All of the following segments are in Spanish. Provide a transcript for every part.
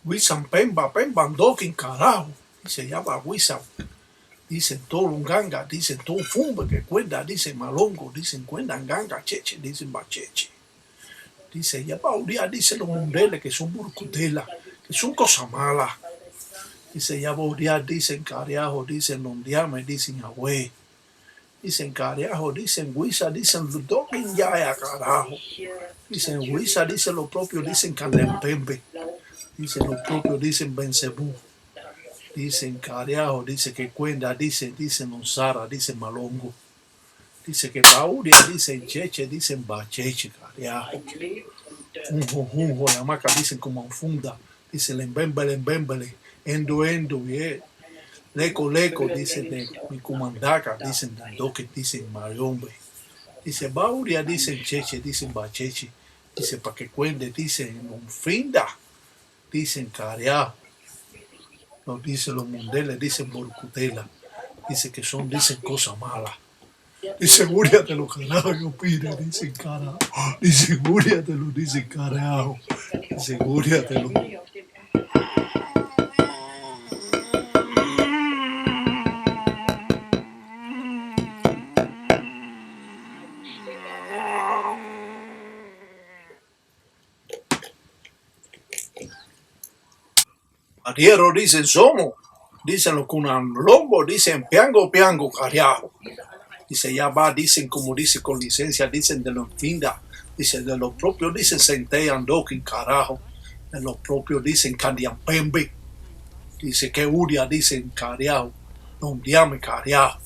Wisan Pemba, Pemba, Ndokin, carajo. Y se llama Wisan. Dicen todo Lunganga, dicen todo Fumbe que cuenta, dicen Malongo, dicen cuentan Ganga, Cheche, dicen Bacheche. Dice, ya Bauria, dicen los mundeles que son burcutela, que son cosas malas. Dice, ya Bauria, dicen Cariajo, dicen Londiame, dicen Agüe. Dicen Cariajo, dicen Huiza, dicen Ludokin, ya carajo. Dicen Huiza, dicen lo propio, dicen Candempembe. Dicen lo propio, dicen Bencebú. Dicen Cariajo, dice que cuenta, dicen Onsara, dicen Malongo. Dice que Bauria, dicen Cheche, dicen Bacheche, Cariajo. Junjo, Yamaca, dicen como Funda. Dicen Lembembele, Endo, yeah. Leco, dicen de Micumandaca, dicen Dandoque, dicen Mariombe. Dice Bauria, dicen Cheche, dicen Bacheche. Dice pa' que cuente, dicen Finda, dicen Cariajo. Nos dicen los mundeles, dicen Borcutela. Dice que dicen cosas malas. Dice Gúriatelo, carajo, que opina, dicen carajo. Dice Gúriatelo, dicen carajo. Dice Gúriatelo. Ariero dicen somos, dicen los cunalongos, dicen piango, carajo. Dice ya va, dicen como dice con licencia, dicen de los finda, dicen de los propios, dicen Sente Andokin, carajo. De los propios dicen Candiampembe. Dice que Uria, dicen carajo. Londiame, carajo.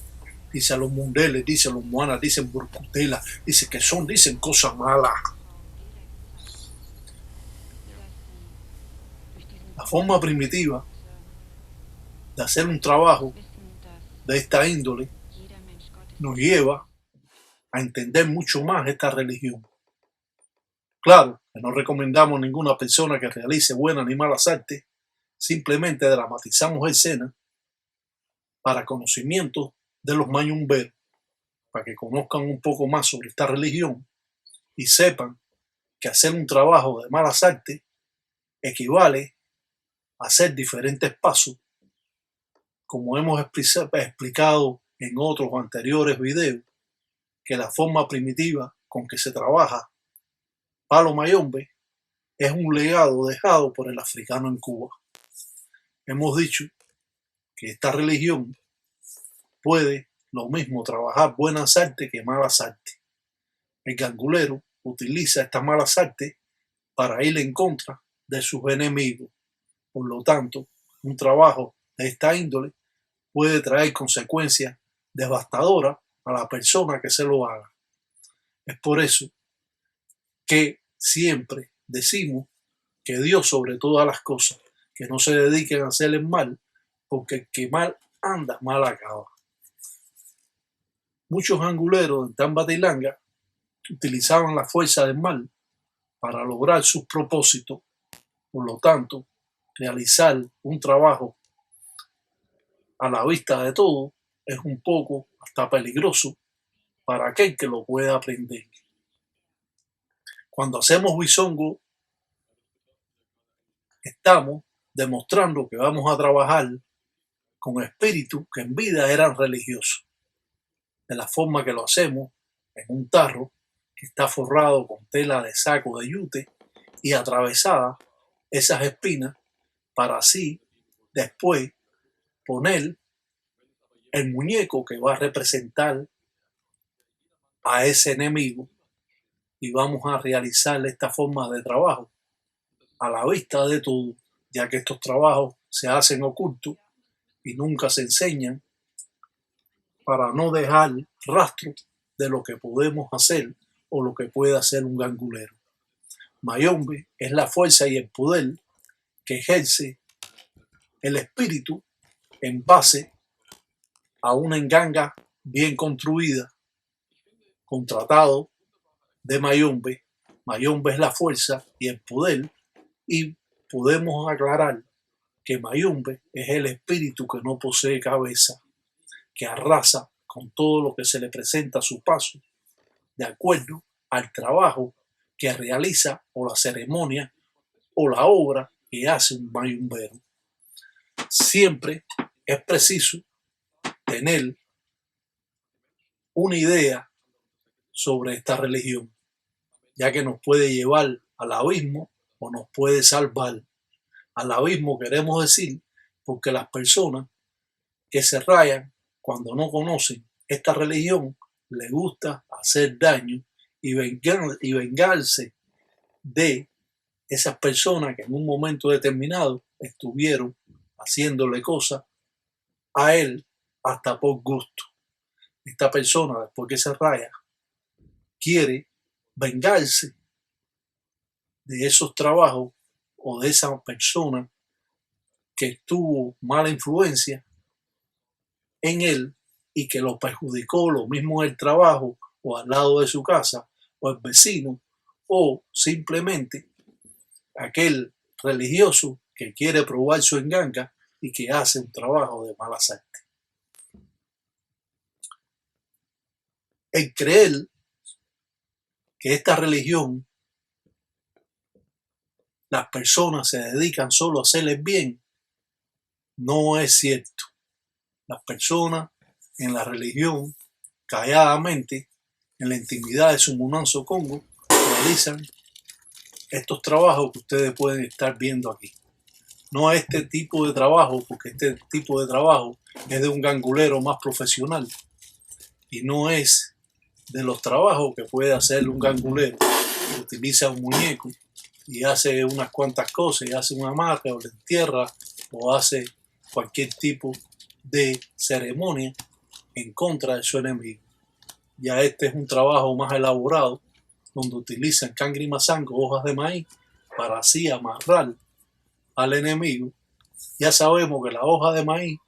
Dice los mundeles, dicen los muanas, dicen burcutela. Dice que dicen cosas malas. La forma primitiva de hacer un trabajo de esta índole nos lleva a entender mucho más esta religión. Claro, que no recomendamos a ninguna persona que realice buenas ni malas artes, simplemente dramatizamos escenas para conocimiento de los mayumberos, para que conozcan un poco más sobre esta religión y sepan que hacer un trabajo de malas artes equivale a hacer diferentes pasos, como hemos explicado en otros anteriores videos, que la forma primitiva con que se trabaja palo mayombe es un legado dejado por el africano en Cuba. Hemos dicho que esta religión puede lo mismo trabajar buenas artes que malas artes. El gangulero utiliza estas malas artes para ir en contra de sus enemigos. Por lo tanto, un trabajo de esta índole puede traer consecuencias devastadoras a la persona que se lo haga. Es por eso que siempre decimos que Dios sobre todas las cosas, que no se dediquen a hacer el mal, porque el que mal anda, mal acaba. Muchos anguleros en Tambatilanga utilizaban la fuerza del mal para lograr sus propósitos. Por lo tanto, realizar un trabajo a la vista de todo es un poco hasta peligroso para aquel que lo pueda aprender. Cuando hacemos bisongo, estamos demostrando que vamos a trabajar con espíritus que en vida eran religiosos. De la forma que lo hacemos en un tarro que está forrado con tela de saco de yute y atravesada esas espinas para así después poner el muñeco que va a representar a ese enemigo y vamos a realizar esta forma de trabajo a la vista de todo, ya que estos trabajos se hacen ocultos y nunca se enseñan para no dejar rastro de lo que podemos hacer o lo que puede hacer un gangulero. Mayombe es la fuerza y el poder que ejerce el espíritu en base a una enganga bien construida, con tratado de Mayombe. Mayombe es la fuerza y el poder, y podemos aclarar que Mayombe es el espíritu que no posee cabeza, que arrasa con todo lo que se le presenta a su paso, de acuerdo al trabajo que realiza o la ceremonia o la obra que hace un mayumbero. Siempre es preciso tener una idea sobre esta religión, ya que nos puede llevar al abismo o nos puede salvar. Al abismo queremos decir porque las personas que se rayan cuando no conocen esta religión les gusta hacer daño y vengarse de esas personas que en un momento determinado estuvieron haciéndole cosas a él hasta por gusto. Esta persona, después que se raya, quiere vengarse de esos trabajos o de esa persona que tuvo mala influencia en él y que lo perjudicó, lo mismo en el trabajo o al lado de su casa o el vecino o simplemente aquel religioso que quiere probar su enganga y que hace un trabajo de mala suerte. El creer que esta religión, las personas se dedican solo a hacerles bien, no es cierto. Las personas en la religión, calladamente, en la intimidad de su Munanzo Congo, realizan estos trabajos que ustedes pueden estar viendo aquí. No este tipo de trabajo, porque este tipo de trabajo es de un gangulero más profesional y no es de los trabajos que puede hacer un gangulero que utiliza un muñeco y hace unas cuantas cosas, y hace un amarre o le entierra o hace cualquier tipo de ceremonia en contra de su enemigo. Ya este es un trabajo más elaborado donde utilizan cangri mazango, hojas de maíz, para así amarrar al enemigo. Ya sabemos que la hoja de maíz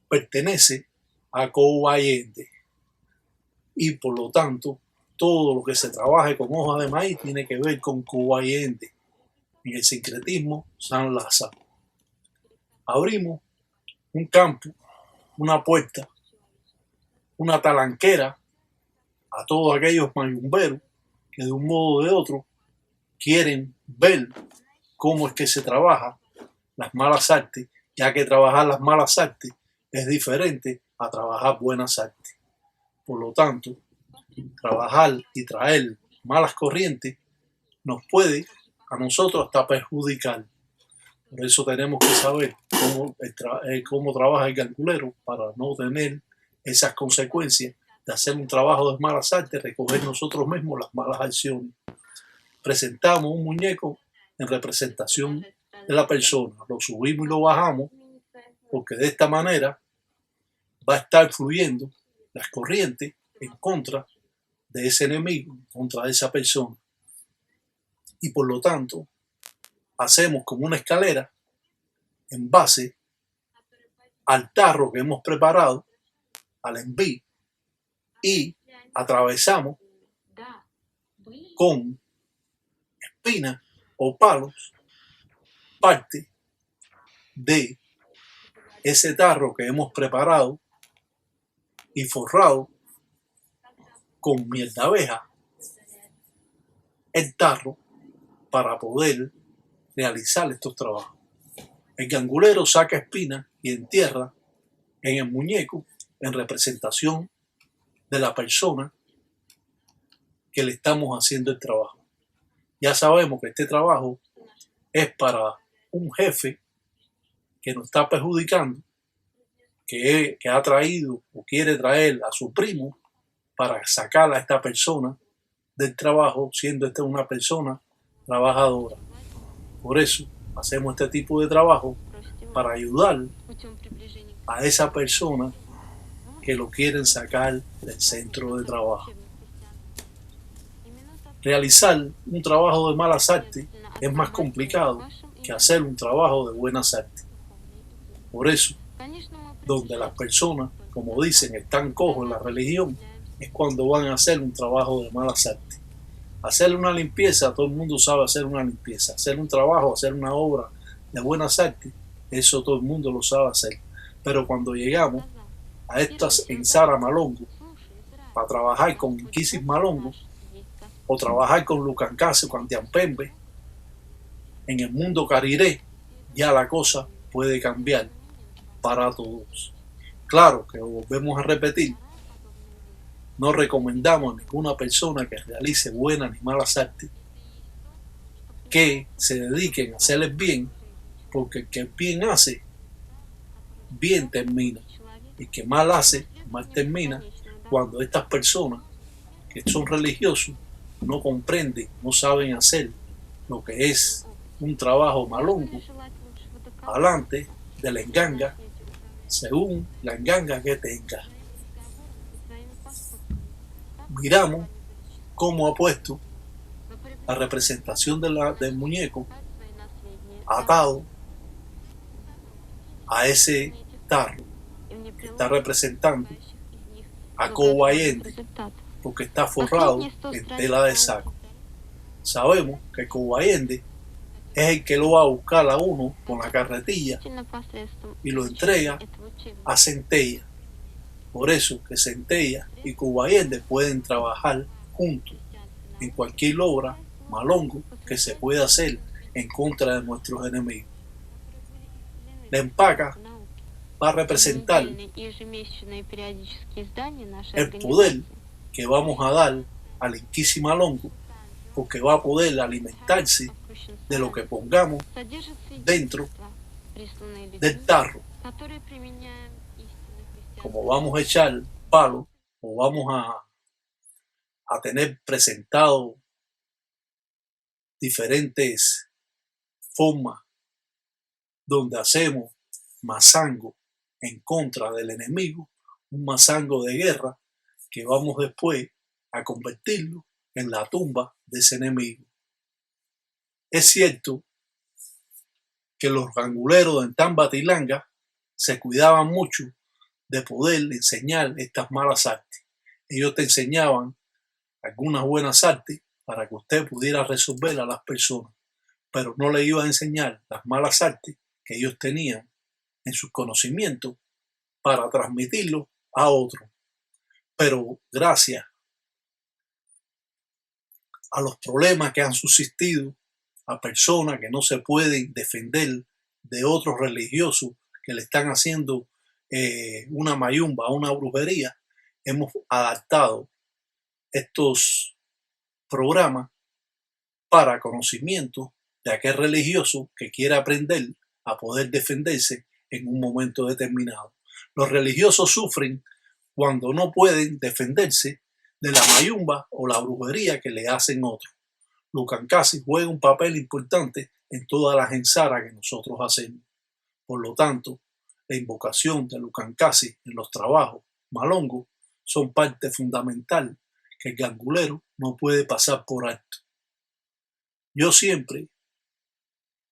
pertenece a Cobayende y por lo tanto todo lo que se trabaje con hoja de maíz tiene que ver con Cobayende en el sincretismo San Lázaro. Abrimos un campo, una puerta, una talanquera a todos aquellos mayumberos que de un modo o de otro quieren ver cómo es que se trabaja las malas artes, ya que trabajar las malas artes es diferente a trabajar buenas artes. Por lo tanto, trabajar y traer malas corrientes nos puede a nosotros hasta perjudicar. Por eso tenemos que saber cómo trabaja el gangulero para no tener esas consecuencias de hacer un trabajo de malas artes, recoger nosotros mismos las malas acciones. Presentamos un muñeco en representación de la persona, lo subimos y lo bajamos, porque de esta manera va a estar fluyendo las corrientes en contra de ese enemigo, en contra de esa persona. Y por lo tanto, hacemos como una escalera en base al tarro que hemos preparado, al enví, y atravesamos con espinas o palos parte de ese tarro que hemos preparado y forrado con miel de abeja el tarro para poder realizar estos trabajos. El gangulero saca espinas y entierra en el muñeco en representación de la persona que le estamos haciendo el trabajo. Ya sabemos que este trabajo es para un jefe que nos está perjudicando, que ha traído o quiere traer a su primo para sacar a esta persona del trabajo, siendo esta una persona trabajadora. Por eso hacemos este tipo de trabajo para ayudar a esa persona que lo quieren sacar del centro de trabajo. Realizar un trabajo de malas artes es más complicado que hacer un trabajo de buenas artes. Por eso, donde las personas, como dicen, están cojos en la religión, es cuando van a hacer un trabajo de malas artes. Hacer una limpieza, todo el mundo sabe hacer una limpieza. Hacer un trabajo, hacer una obra de buenas artes, eso todo el mundo lo sabe hacer. Pero cuando llegamos a estas en Sara Malongo, para trabajar con Inquisis Malongo, o trabajar con Lucancase, con Tiampembe, en el mundo cariré ya la cosa puede cambiar para todos. Claro que volvemos a repetir, no recomendamos a ninguna persona que realice buenas ni malas artes que se dediquen a hacer el bien, porque el que bien hace, bien termina. El que mal hace, mal termina, cuando estas personas que son religiosos no comprenden, no saben hacer lo que es un trabajo malongo, adelante de la enganga, según la enganga que tenga. Miramos cómo ha puesto la representación del muñeco atado a ese tarro que está representando a Cobo Allende, porque está forrado en tela de saco. Sabemos que Cobo Allende es el que lo va a buscar a uno con la carretilla y lo entrega a Centella. Por eso que Centella y Cobo Allende pueden trabajar juntos en cualquier obra malongo que se pueda hacer en contra de nuestros enemigos. La empaca va a representar el poder que vamos a dar al Inquisi Malongo, porque va a poder alimentarse de lo que pongamos dentro del tarro. Como vamos a echar palo o vamos a tener presentado diferentes formas donde hacemos mazango en contra del enemigo, un mazango de guerra que vamos después a convertirlo en la tumba de ese enemigo. Es cierto que los ganguleros en Tambatilanga se cuidaban mucho de poder enseñar estas malas artes. Ellos te enseñaban algunas buenas artes para que usted pudiera resolver a las personas, pero no le iba a enseñar las malas artes que ellos tenían en sus conocimientos para transmitirlo a otros. Pero gracias a los problemas que han subsistido, a personas que no se pueden defender de otros religiosos que le están haciendo una mayumba, una brujería, hemos adaptado estos programas para conocimiento de aquel religioso que quiera aprender a poder defenderse en un momento determinado. Los religiosos sufren cuando no pueden defenderse de la mayumba o la brujería que le hacen otros. Lucancasi juega un papel importante en todas las ensaras que nosotros hacemos. Por lo tanto, la invocación de Lucancasi en los trabajos malongos son parte fundamental que el gangulero no puede pasar por alto. Yo siempre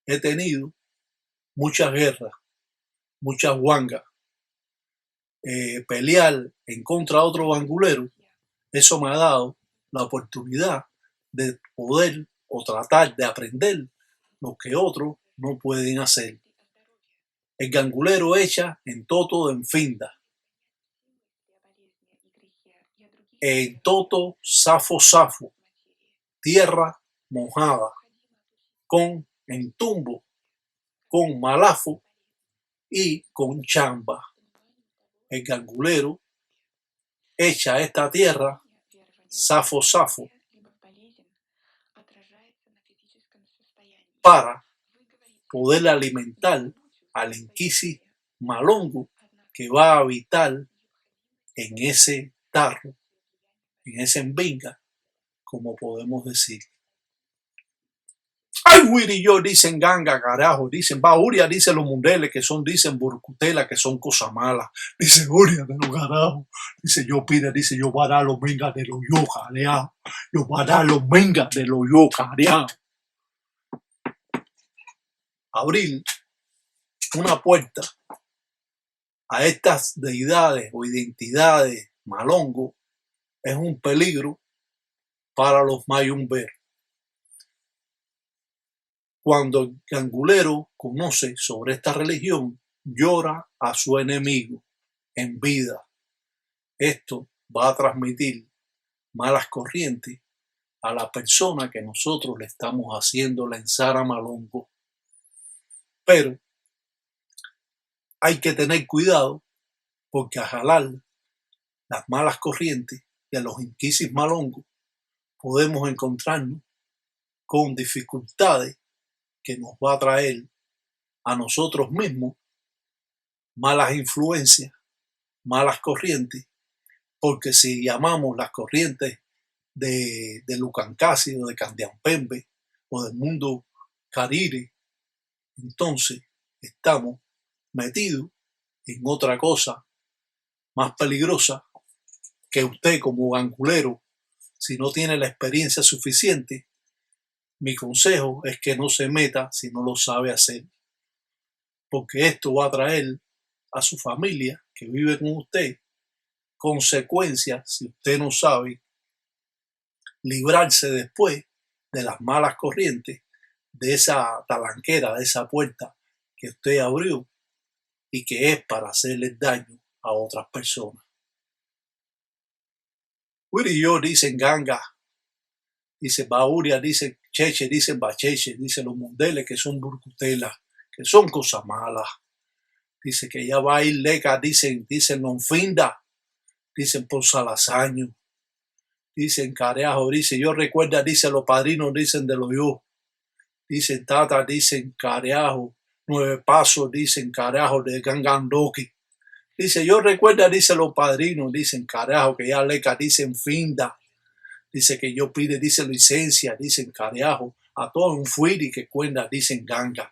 he tenido muchas guerras, muchas guangas, pelear en contra de otro gangulero, eso me ha dado la oportunidad de poder o tratar de aprender lo que otros no pueden hacer. El gangulero echa en toto en finda, en toto zafo zafo, tierra mojada, con entumbo, con malafo y con chamba. El gangulero echa esta tierra zafo zafo para poder alimentar al Inquisi Malongo que va a habitar en ese tarro, en ese envinga, como podemos decir. Ay, Willy, yo dicen ganga, carajo, dicen Bauria, dicen los mundeles que son, dicen burcutela, que son cosas malas, dice Uria de los carajos, dice yo pide, dice yo voy a dar los mengas de los yo careados, yo voy a dar los mengas de los yo careados. Abrir una puerta a estas deidades o identidades malongo es un peligro para los mayumberos. Cuando el gangulero conoce sobre esta religión, llora a su enemigo en vida. Esto va a transmitir malas corrientes a la persona que nosotros le estamos haciendo la ensara malongo. Pero hay que tener cuidado porque al jalar las malas corrientes de los inquisis malongos podemos encontrarnos con dificultades que nos va a traer a nosotros mismos malas influencias, malas corrientes, porque si llamamos las corrientes de Lucancasi o de Candiampembe o del mundo Carire, entonces estamos metidos en otra cosa más peligrosa que usted como gangulero, si no tiene la experiencia suficiente. Mi consejo es que no se meta si no lo sabe hacer, porque esto va a traer a su familia que vive con usted consecuencias si usted no sabe librarse después de las malas corrientes, de esa talanquera, de esa puerta que usted abrió y que es para hacerle daño a otras personas. Wiri y yo dicen ganga, dice Bauria, dice Cheche, dicen Bacheche, dice los mundeles que son burcutelas, que son cosas malas. Dice que ya va a ir leca, dicen Nonfinda, dicen por Salasaño, dicen Careajo, dice yo recuerda, dice los padrinos, dicen de los yo, dicen Tata, dicen Careajo, Nueve Pasos, dicen Careajo de Gangandoki. Dice yo recuerda, dice los padrinos, dicen Careajo, que ya leca, dicen Finda. Dice que yo pide, dice licencia, dicen Careajo, a todo un fuiri que cuenta, dicen ganga.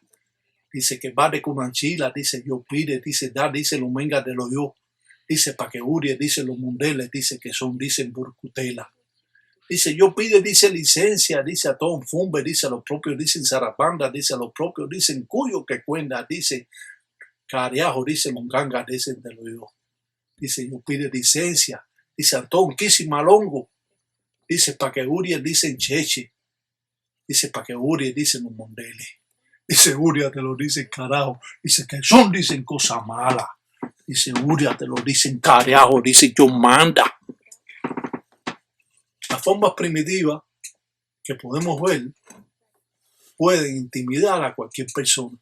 Dice que va de Cunanchila, dice yo pide, dice da, dice los mengas de los yo. Dice pa' que urie, dice los mundeles, dice que son, dicen burcutela. Dice yo pide, dice licencia, dice a todo un fumbe, dice a los propios, dicen zarapanda, dice a los propios, dicen cuyo que cuenta, dice Careajo, dice los gangas, dicen de los yo. Dice yo pide licencia, dice a todo un quisimalongo. Dice pa' que urie, dicen cheche. Dice pa' que urie, dicen los mundeles. Dice Uria te lo dicen carajo. Dice que son, dicen cosas malas. Dice Uria te lo dicen carajo. Dice yo manda. Las formas primitivas que podemos ver pueden intimidar a cualquier persona.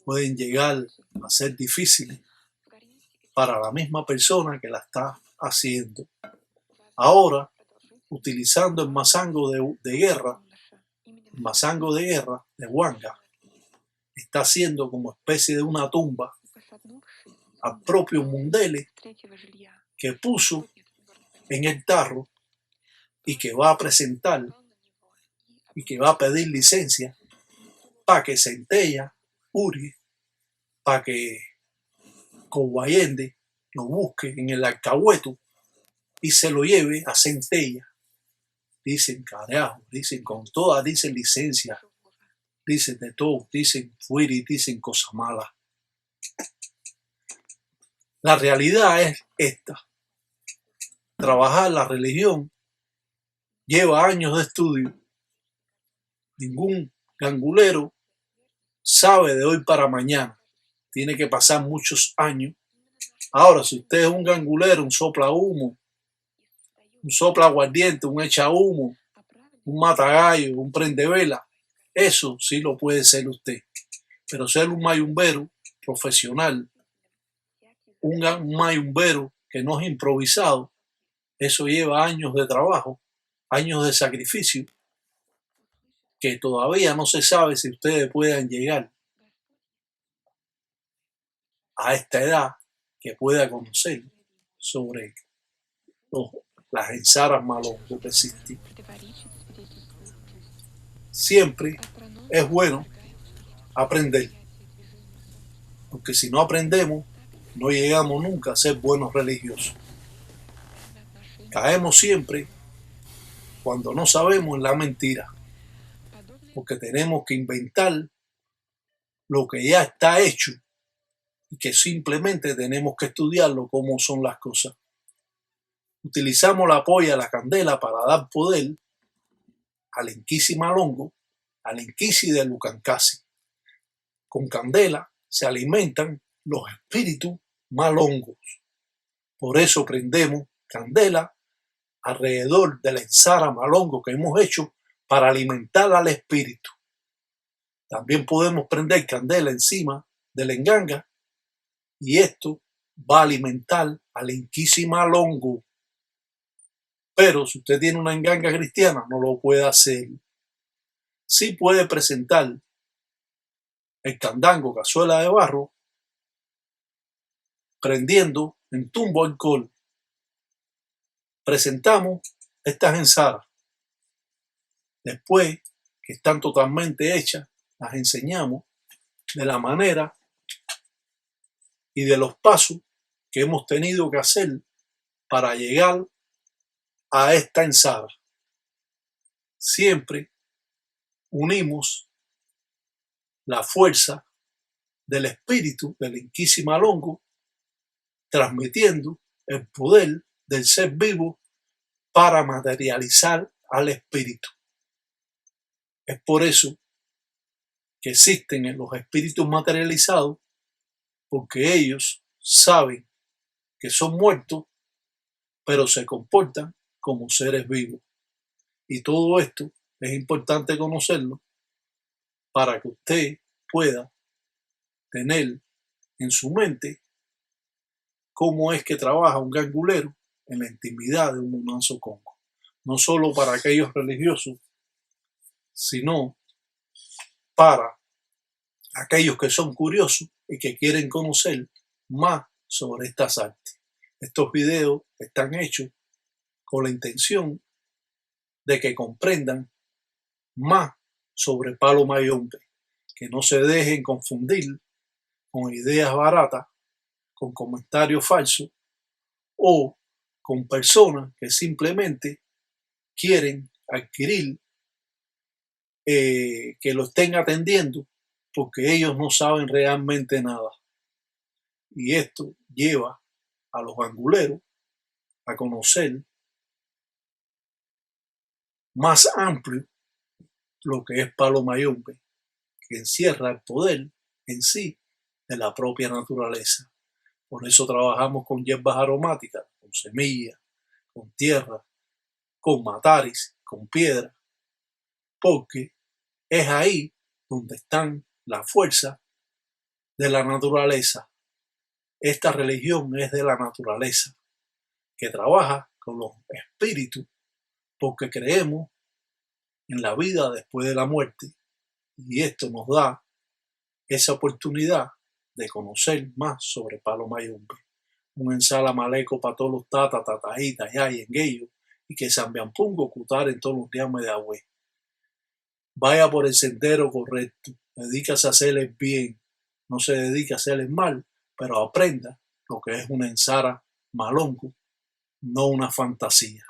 Pueden llegar a ser difíciles para la misma persona que la está haciendo. Ahora, utilizando el mazango de guerra, el mazango de guerra de Huanga, está haciendo como especie de una tumba al propio Mundele que puso en el tarro y que va a presentar y que va a pedir licencia para que Centella, Uri, para que Coguayende lo busque en el alcahueto y se lo lleve a Centella. Dicen carajo, dicen con toda, dicen licencia, dicen de todo, dicen fuiri, dicen cosas malas. La realidad es esta. Trabajar la religión lleva años de estudio. Ningún gangulero sabe de hoy para mañana. Tiene que pasar muchos años. Ahora, si usted es un gangulero, un sopla humo, un sopla aguardiente, un echa humo, un matagallo, un prendevela, eso sí lo puede ser usted. Pero ser un mayumbero profesional, un mayumbero que no es improvisado, eso lleva años de trabajo, años de sacrificio, que todavía no se sabe si ustedes puedan llegar a esta edad que pueda conocer sobre las ensaras malongo que existen. Siempre es bueno aprender, porque si no aprendemos, no llegamos nunca a ser buenos religiosos. Caemos siempre cuando no sabemos en la mentira, porque tenemos que inventar lo que ya está hecho y que simplemente tenemos que estudiarlo cómo son las cosas. Utilizamos la polla, la candela para dar poder al Enquisi malongo, al Enquisi de Lucancasi. Con candela se alimentan los espíritus malongos. Por eso prendemos candela alrededor de la ensara malongo que hemos hecho para alimentar al espíritu. También podemos prender candela encima de la enganga y esto va a alimentar al inquisi malongo. Pero si usted tiene una enganga cristiana, no lo puede hacer. Sí puede presentar el candango, cazuela de barro, prendiendo en tumbo alcohol. Presentamos estas ensaras. Después que están totalmente hechas, las enseñamos de la manera y de los pasos que hemos tenido que hacer para llegar a esta ensara. Siempre unimos la fuerza del espíritu del inquisi malongo, transmitiendo el poder del ser vivo para materializar al espíritu. Es por eso que existen los espíritus materializados, porque ellos saben que son muertos, pero se comportan como seres vivos. Y todo esto es importante conocerlo para que usted pueda tener en su mente cómo es que trabaja un gangulero en la intimidad de un manso congo. No solo para aquellos religiosos, sino para aquellos que son curiosos y que quieren conocer más sobre estas artes. Estos videos están hechos con la intención de que comprendan más sobre Palo Mayombe, que no se dejen confundir con ideas baratas, con comentarios falsos o con personas que simplemente quieren adquirir, que lo estén atendiendo porque ellos no saben realmente nada. Y esto lleva a los ganguleros a conocer más amplio lo que es Palo Mayombe, que encierra el poder en sí de la propia naturaleza. Por eso trabajamos con hierbas aromáticas, con semillas, con tierra, con mataris, con piedra, porque es ahí donde están la fuerza de la naturaleza. Esta religión es de la naturaleza, que trabaja con los espíritus, porque creemos en la vida después de la muerte, y esto nos da esa oportunidad de conocer más sobre Palo Mayombe. Un ensala maleco para todos los tata, tatajitas, yay, engueyo, y que sambiampungo cutar en todos los días de agüe. Vaya por el sendero correcto, dedícase a hacerles bien, no se dedique a hacerles mal, pero aprenda lo que es una ensara malongo, no una fantasía.